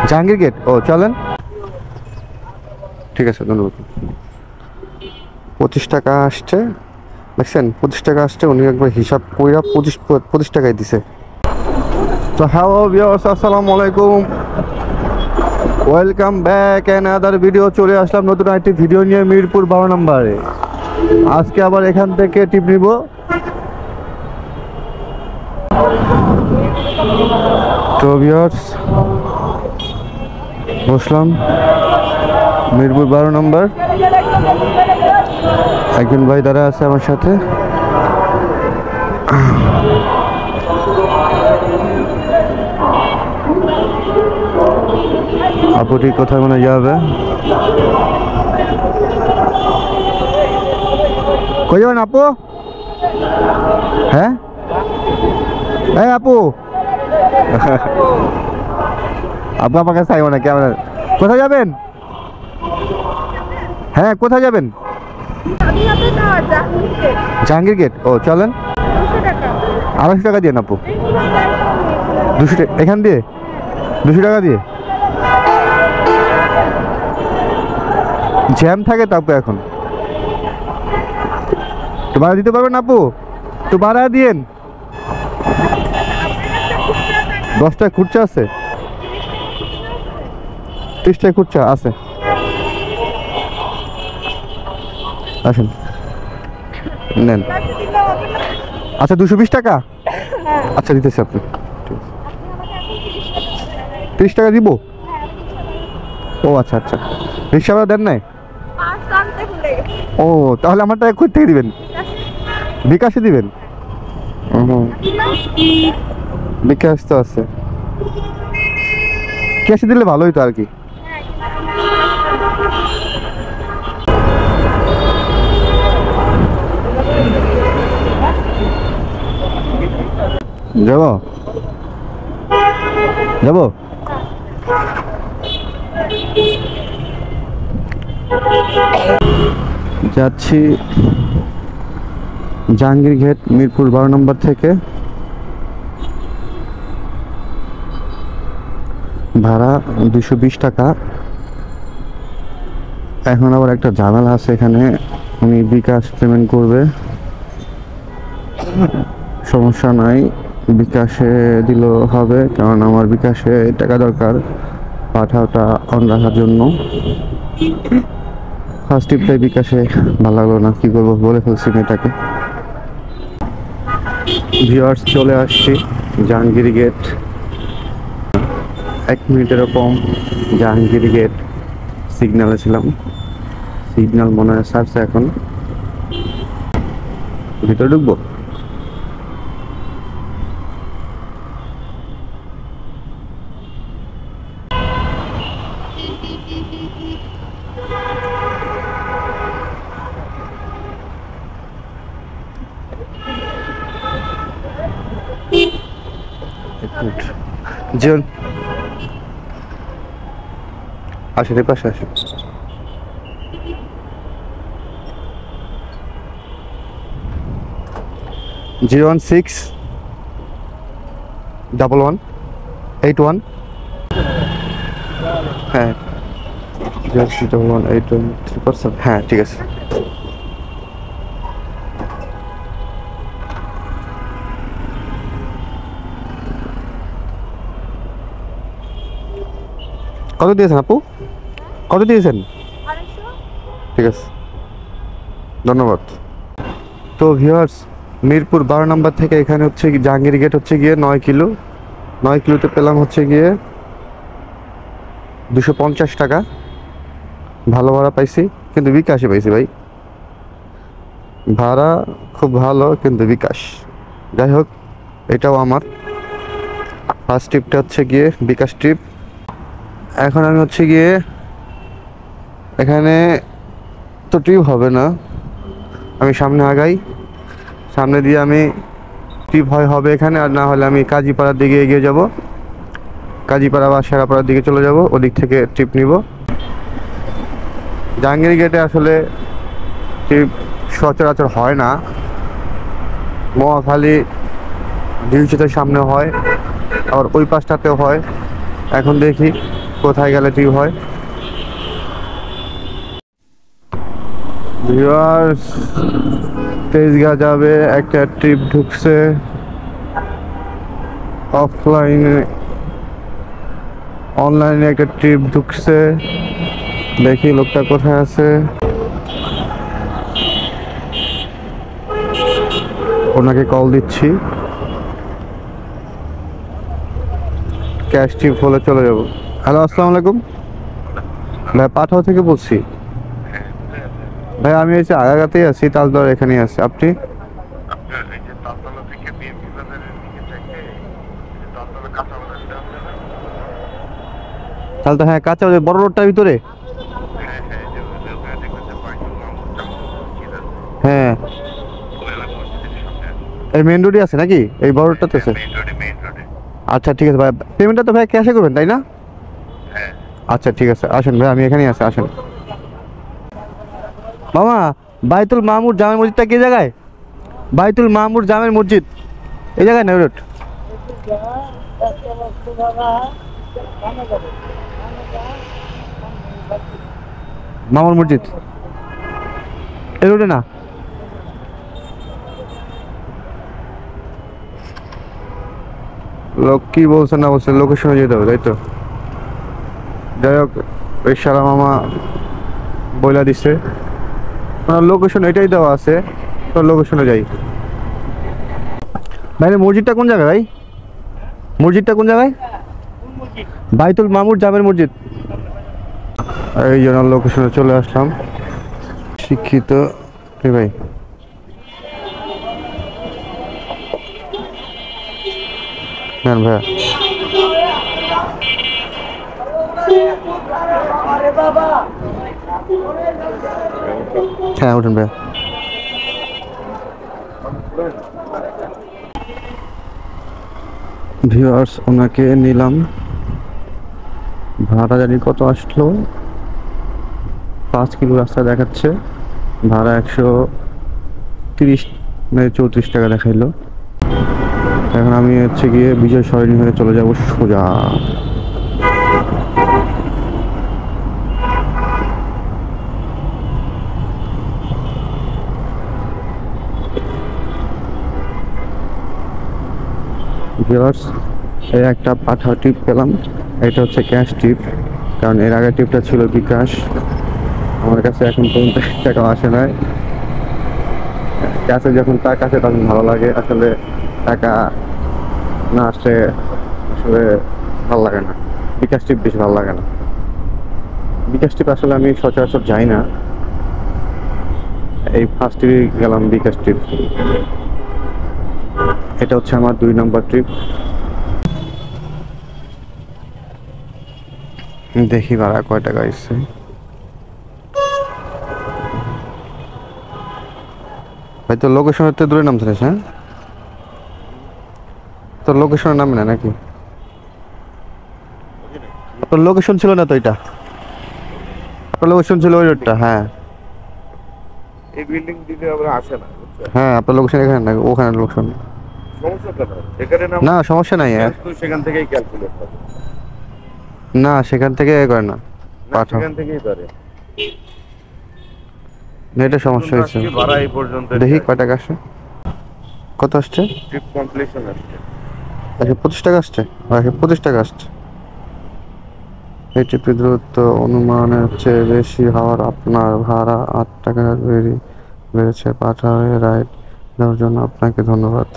Jahangir gate. ও চলেন, ঠিক আছে, ধন্যবাদ। 25 টাকা আসছে, দেখছেন 25 টাকা আসছে, উনি একবার হিসাব কইরা 25 টাকায় দিছে। তো হ্যালো ভিউয়ার্স, আসসালামু আলাইকুম, ওয়েলকাম ব্যাক অ্যানাদার ভিডিও। চলে আসলাম নতুন একটি ভিডিও নিয়ে মিরপুর 12 নম্বরে। আজকে আবার এখান থেকে টিপ নিব। তো ভিউয়ার্স, বসলাম মিরপুর 12 নম্বর। একজন ভাই দাঁড়া আছে আমার সাথে। আপুটি কোথায় মনে যাবে? কই যাবেন আপু? হ্যাঁ এই আপু, আপু আমাকে চাইব না কেমন? কোথায় যাবেন? হ্যাঁ কোথায় যাবেন? জাহাঙ্গীর গেট। ও চলেন, 200 টাকা দিয়ে আপু। 200 টাকা এখান দিয়ে, 200 টাকা দিয়ে। জ্যাম থাকে তো আপু, এখন তো ভাড়া দিতে পারবেন আপু? তো ভাড়া দিয়েন। 10 টাকা খুচরা আছে, 30 টাকা খুচরা আছে। আসেন নেন। আচ্ছা 220 টাকা, আচ্ছা দিতেছি আপনি। 30 টাকা দিব। ও আচ্ছা আচ্ছা, রিক্সা ভাড়া দেন নাই? ও তাহলে আমার টাকা কই থেকে দিবেন? বিকাশে দিবেন? বিকাশ তো আছে, ক্যাশে দিলে ভালোই তো আর কি। যাব যাব যাচ্ছি জাহাঙ্গীর গেট মিরপুর 12 নম্বর থেকে। ভাড়া 220 টাকা। এখন আবার একটা ঝামেলা আছে এখানে, উনি বিকাশ পেমেন্ট করবে। সমস্যা নাই, বিকাশে দিলেও হবে, কারণ আমার বিকাশে টাকা দরকার পাঠাওটা অন রাখার জন্য। ফার্স্ট টিপটাই বিকাশে ভালো লাগলো না, কি করবো, বলে ফেলছি মেয়েটাকে। ভিউয়ার্স, চলে আসছি জাহাঙ্গীর গেট। 1 মিনিটেরও কম জাহাঙ্গীর গেট সিগন্যালে ছিলাম। সিগন্যাল মনে হয় ছাড়ছে, এখন ভিতরে ঢুকবো। জন আসেন, এই পাশে আসেন। 0161181। হ্যাঁ 0161181 হ্যাঁ ঠিক আছে। কত দিয়েছেন আপু? কত দিয়েছেন? ঠিক আছে, ধন্যবাদ। তো ভিউয়ার্স, মিরপুর 12 নম্বর থেকে এখানে হচ্ছে জাহাঙ্গীর গেট হচ্ছে গিয়ে 9 কিলো। 9 কিলোতে পেলাম হচ্ছে গিয়ে 250 টাকা। ভালো ভাড়া পাইছি, কিন্তু বিকাশে পাইছি ভাই। ভাড়া খুব ভালো, কিন্তু বিকাশ। যাই হোক, এটাও আমার ফার্স্ট ট্রিপটা হচ্ছে গিয়ে বিকাশ ট্রিপ। এখন আমি হচ্ছে গিয়ে এখানে তো ট্রিপ হবে না, আমি সামনে আগাই। সামনে দিয়ে আমি ট্রিপ হবে এখানে, আর না হলে আমি কাজীপাড়ার দিকে এগিয়ে যাব। কাজীপাড়া বা শেরাপাড়ার দিকে চলে যাব, ওদিক থেকে ট্রিপ নিব। জাহাঙ্গীর গেটে আসলে ট্রিপ সচরাচর হয় না। মহাখালী ডিউচিতে সামনে হয়, আবার ওই পাশটাতেও হয়, এখন দেখি কোথায় গেলে ঠিক হয়। ভিউয়ার্স, তেজগাঁ যাবে একটা ট্রিপ ঢুকছে অফলাইনে, অনলাইনে একটা ট্রিপ ঢুকছে। দেখি লোকটা কোথায় আছে, ওনাকে কল দিচ্ছি। ক্যাশ ট্রিপ হলে চলে যাব। হ্যালো, আসসালামু আলাইকুম ভাই, পাঠাও থেকে বলছি ভাই। আমি হচ্ছে আগাগাতেই আছি, তালতলার এখানেই আছি। আপনি? তাহলে তো হ্যাঁ, কাঁচা ওই বড় রোডটার ভিতরে। হ্যাঁ, এই মেইন রোডই আছে নাকি? এই বড় রোডটাতে আছে? আচ্ছা ঠিক আছে ভাই, পেমেন্টটা তো ভাই ক্যাশে করবেন তাই না? আচ্ছা ঠিক আছে, আসেন ভাই, আমি এখানেই আছি, আসেন। মামা, বাইতুল মামুর জামে মসজিদটা কি জায়গায়? বাইতুল মামুর জামের মসজিদ এই জায়গায় না? রোড মামুর মসজিদ এই রোডে না? লোক কি বলছে না বলছে, লোকেশনে যেতে হবে তাই তো? যাই হোক, ওই শালা মামা বইলা দিছে লোকেশন এটাই দেওয়া আছে, তো লোকেশনে যাই। ভাই মসজিদটা কোন জায়গায় ভাই? মসজিদটা কোন জায়গায়? বাইতুল মামুর জামের মসজিদ। এই জন্য লোকেশনে চলে আসলাম। শিক্ষিত ভাই, নেন ভাইয়া। হ্যাঁ উঠেন ভাইয়া। ভিউয়ার্স, ওনাকে নিলাম। ভাড়া জানি কত আসলো, 5 কিলো রাস্তা দেখাচ্ছে, ভাড়া 130 মানে 34 টাকা দেখাইলো। এখন আমি হচ্ছে গিয়ে বিজয় সরণি হয়ে চলে যাব সোজা। ভিউয়ার্স, এই একটা পাঠা টিপ পেলাম, এটা হচ্ছে ক্যাশ টিপ, কারণ এর আগের টিপটা ছিল বিকাশ। আমার কাছে এখন পর্যন্ত টাকা আসে নাই। ক্যাশে যখন টাকা আসে তখন ভালো লাগে, আসলে টাকা না আসলে আসলে ভালো লাগে না। বিকাশ টিপ বেশি ভালো লাগে না। বিকাশ টিপ আসলে আমি সচরাচর যাই না, এই ফার্স্টই গেলাম বিকাশ ট্রিপ। এটা হচ্ছে আমার 2 নম্বর ট্রিপ। দেখি ভাড়া কয় টাকা আসছে। ভাই তো লোকেশনের তো দূরে নামছে। হ্যাঁ, তোর লোকেশনের নামে না নাকি? আপনার লোকেশন ছিল না তো? এটা আপনার লোকেশন ছিল ওই রোডটা? হ্যাঁ, এই বিল্ডিং দিকে আমরা আসে না, বুঝছো? হ্যাঁ আপনার লোকেশন এখানে না, ওখানে লোকেশন। সমস্যা কেন? এখানে না সমস্যা নাই। তো সেখান থেকেই ক্যালকুলেট হবে। না সেখান থেকে করে না, না, পাঠাও। সেখান থেকেই ধরে। না, এটা সমস্যা হয়েছে। ভাড়া এই পর্যন্ত দেখি কয় টাকা আসছে, কত আসছে। ট্রিপ কমপ্লিশন আসছে। আচ্ছা 25 টাকা আসছে। আচ্ছা 25 টাকা আসছে। এই ট্রিপের দূরত্ব অনুমানের চেয়ে বেশি হওয়ার আপনার ভাড়া 8 টাকা বেড়েছে। পাঠা হয়ে রাইড দেওয়ার জন্য আপনাকে ধন্যবাদ।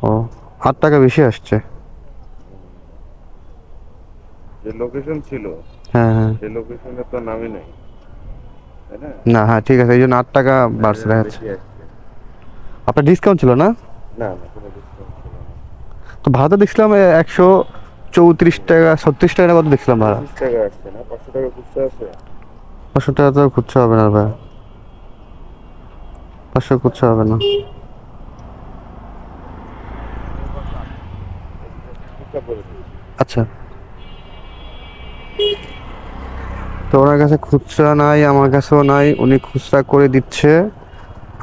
ও, 8 টাকা বেশি আসছে। যে লোকেশন ছিল, হ্যাঁ হ্যাঁ, সেই লোকেশনে তো নামই নাই, তাই না? না হ্যাঁ ঠিক আছে, এই জন্য 8 টাকা বাড়ছে দেখা যাচ্ছে। বেশি আসছে। আপনার ডিসকাউন্ট ছিল না? না না, কোনো ডিসকাউন্ট ছিল না। তো ভাড়া তো দেখছিলাম 134 টাকা 36 টাকা কত দেখছিলাম ভাড়া। 25 টাকা আসছে না, 500 টাকা খুচরা আছে। 500 টাকা তো খুঁজছে হবে না ভাই, 500 খুঁজছে হবে না। খুচরা করে দিচ্ছি। আচ্ছা, তো ওনার কাছে খুচরা নাই, আমার কাছেও নাই, উনি খুচরা করে দিচ্ছে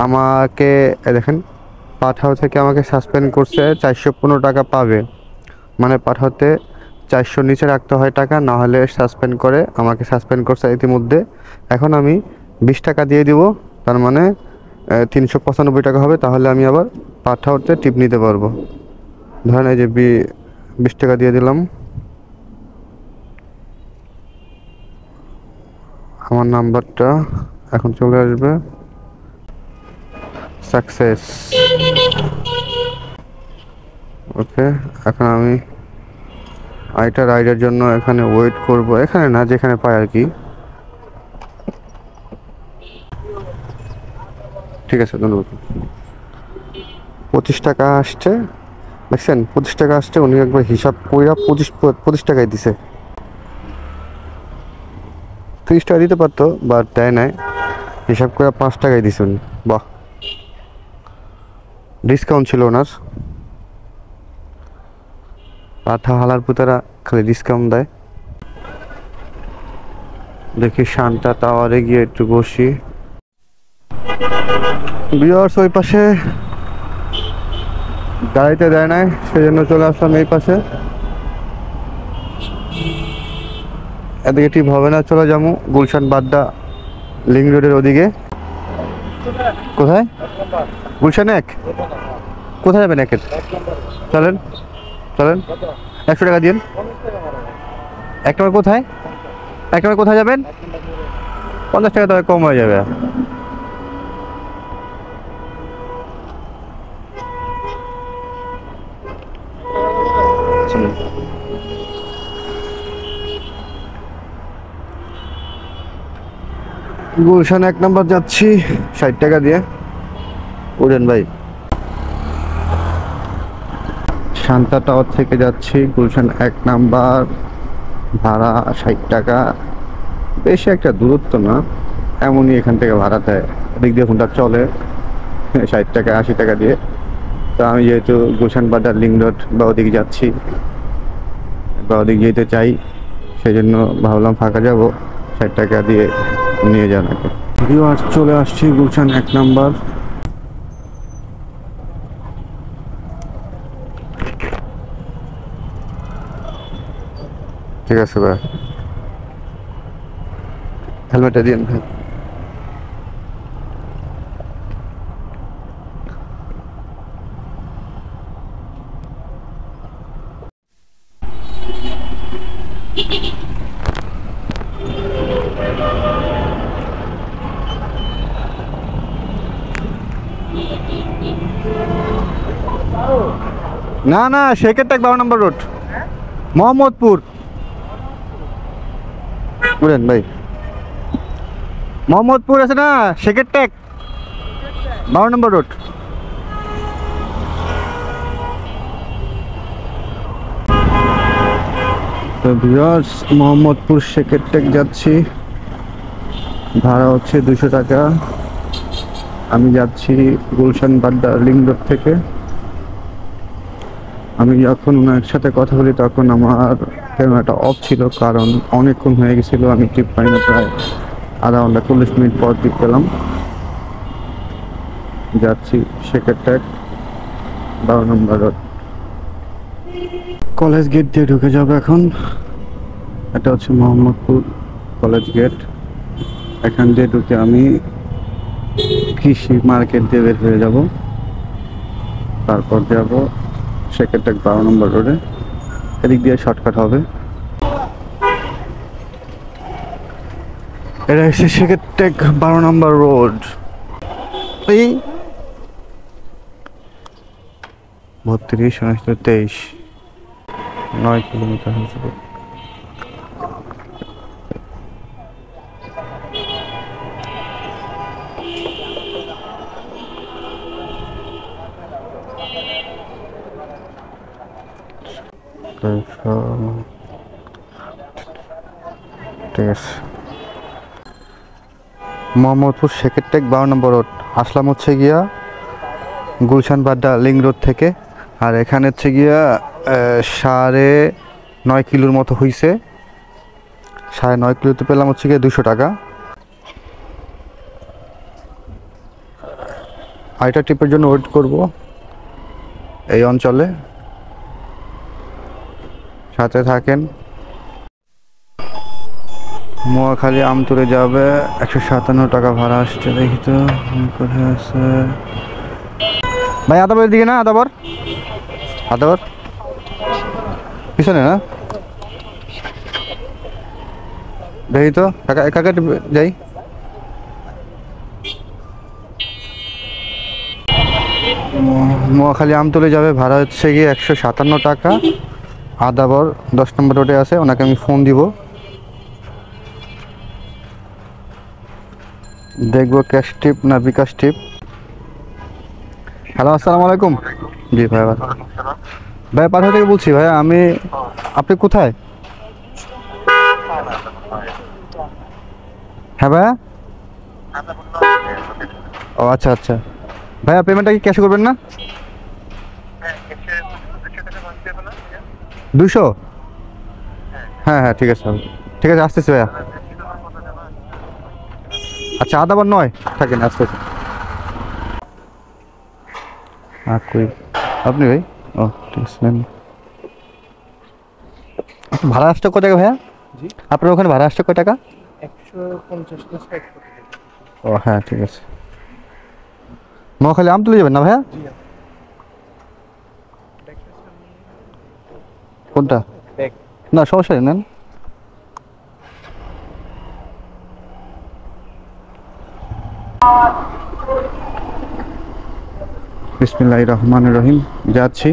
আমাকে। দেখেন, পাঠাও থেকে আমাকে সাসপেন্ড করছে, 415 টাকা পাবে, মানে পাঠাতে 400 নিচে রাখতে হয় টাকা, না হলে সাসপেন্ড করে। আমাকে সাসপেন্ড করছে ইতিমধ্যে। এখন আমি 20 টাকা দিয়ে দিব, তার মানে 395 টাকা হবে। তাহলে আমি আবার পাঠাওতে টিপ নিতে পারবো। ধরেন এই যে 20 টাকা দিয়ে দিলাম। আমার নাম্বারটা এখন চলে আসবে। সাকসেস। ওকে, এখন আমি আইটা রাইডের জন্য এখানে ওয়েট করব, এখানে না যেখানে পাই আর কি। ঠিক আছে, ধন্যবাদ। 25 টাকা আসছে, দেখছেন? 25 টাকা আসছে। উনি একবার হিসাব কইরা 25 টাকায় দিছে। 30 টাকা দিতে পারতো, বাট দেয় নাই। হিসাব করে 5 টাকায় দিছে উনি। বাহ, ডিসকাউন্ট ছিল ওনার। পাঠা হালার পুতারা খালি ডিসকাউন্ট দেয়। দেখি শান্তা টাওয়ারে গিয়ে একটু বসি। ভিউয়ার্স, ওই পাশে দাঁড়াইতে দেয় নাই, সেজন্য চলে আসলাম এই পাশে। এদিকে টিপ হবে না, চলে যাবো গুলশান বাড্ডা লিঙ্ক রোডের ওদিকে। কোথায়? গুলশান 1। কোথায় যাবেন 1-এর? চলেন চলেন, 100 টাকা দিন। 1 টাকা কোথায়? 1 টাকা কোথায় যাবেন? 50 টাকা তো কম হয়ে যাবে। গুলশান 1 নম্বর যাচ্ছি 60 টাকা দিয়ে। উঠেন ভাই। শান্তা টাওয়ার থেকে যাচ্ছি গুলশান 1 নাম্বার, ভাড়া 60 টাকা। বেশি একটা দূরত্ব না, এমনই এখান থেকে ভাড়া দেয়। এদিক দিয়ে ফোনটা চলে 60 টাকা 80 টাকা দিয়ে। তো আমি যেহেতু গুলশান বাজার লিঙ্ক রোড বা ওদিকে যাচ্ছি বা ওদিকে যেতে চাই, সেই জন্য ভাবলাম ফাঁকা যাব, 60 টাকা দিয়ে নিয়ে যান আগে। ভিউয়ার্স, চলে আসছি গুলশান 1 নাম্বার। ঠিক আছে ভাই, হেলমেটটা দিন ভাই। না না, শেখের টেক 12 নম্বর রোড, মোহাম্মদপুর। বুঝলেন ভাই, মোহাম্মদপুর আছে না, শেখের টেক 12 নম্বর রোড। তো ভিউয়ার্স, মোহাম্মদপুর শেখের টেক যাচ্ছি, ভাড়া হচ্ছে 200 টাকা। আমি যাচ্ছি গুলশান বাড্ডা লিঙ্ক রোড থেকে। আমি যখন ওনার সাথে কথা বলি তখন আমার ক্যামেরাটা অফ ছিল, কারণ অনেকক্ষণ হয়ে গেছিলো। আমি টিপ পাই না, প্রায় আধা ঘন্টা 40 মিনিট পর টিপ পেলাম। যাচ্ছি শেখের টেক 12 নম্বর রোড। কলেজ গেট দিয়ে ঢুকে যাবে এখন। এটা হচ্ছে মোহাম্মদপুর কলেজ গেট। এখান দিয়ে ঢুকে আমি কৃষি মার্কেট দিয়ে বের হয়ে যাব, তারপর যাব শেখের টেক 12 নম্বর রোডে। এদিক দিয়ে শর্টকাট হবে। এটা হচ্ছে শেখের টেক 12 নম্বর রোড। এই 32, 23, 9 কিলোমিটার হচ্ছে। ঠিক আছে, মোহাম্মদপুর শেখের টেক 12 নম্বর রোড আসলাম হচ্ছে গিয়া গুলশান বাড্ডা লিঙ্ক রোড থেকে। আর এখানে হচ্ছে গিয়া 9.5 কিলোর মতো হয়েছে। 9.5 কিলোতে পেলাম হচ্ছে গিয়ে 200 টাকা। আইটা টিপের জন্য ওয়েট করব এই অঞ্চলে। সাথে থাকেন। মহাখালী আমতুরে যাবে 157 টাকা ভাড়া আসছে। দেখি তো কোথায় আছে ভাই। আদাবরের দিকে না? আদাবর পিছনে না? দেখি তো কাকা কাকা যাই। মহাখালী আমতুলে যাবে, ভাড়া হচ্ছে গিয়ে 157 টাকা। আদাবর 10 নম্বর রোডে আছে, ওনাকে আমি ফোন দিব, দেখবো ক্যাশ টিপ না বিকাশ টিপ। হ্যালো, আসসালামু আলাইকুম। জি ভাই, ভাই পাঠা থেকে বলছি ভাই আমি। আপনি কোথায়? হ্যাঁ ভাইয়া। ও আচ্ছা আচ্ছা ভাইয়া, পেমেন্টটা কি ক্যাশে করবেন না? 200? হ্যাঁ হ্যাঁ ঠিক আছে, ঠিক আছে আসতেছি ভাইয়া। আচ্ছা আদাবার 9 থাকেন, আসতেছি। আপনি ভাই? ও ঠিক আছে। ভাড়া আসছে কত টাকা ভাইয়া? আপনার ওখানে ভাড়া আসছে কয় টাকা? 150 ও হ্যাঁ ঠিক আছে। মহাখালী আমতুলে যাবেন না ভাইয়া? কোনটা? না সমস্যা নেই, নেন। বিসমিল্লাহির রহমানির রহিম। যাচ্ছি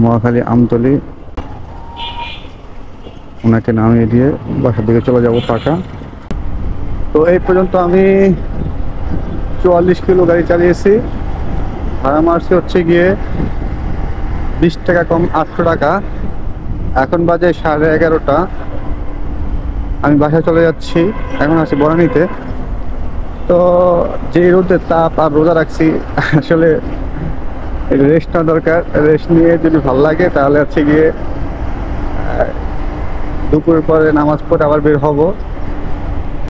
মহাখালী আমতলি, ওনাকে নামিয়ে দিয়ে বাসার দিকে চলে যাব টাকা। তো এই পর্যন্ত আমি 44 কিলো গাড়ি চালিয়েছি। ভাড়া মারছি হচ্ছে গিয়ে 20 টাকা কম 800 টাকা। এখন বাজে 11:30। আমি বাসায় চলে যাচ্ছি, এখন আছি বনানীতে। তো যে রোদের তাপ আর রোজা রাখছি, আসলে রেস্ট নেওয়া দরকার। রেস্ট নিয়ে যদি ভালো লাগে তাহলে হচ্ছে গিয়ে দুপুরের পরে নামাজ পড়ে আবার বের হব।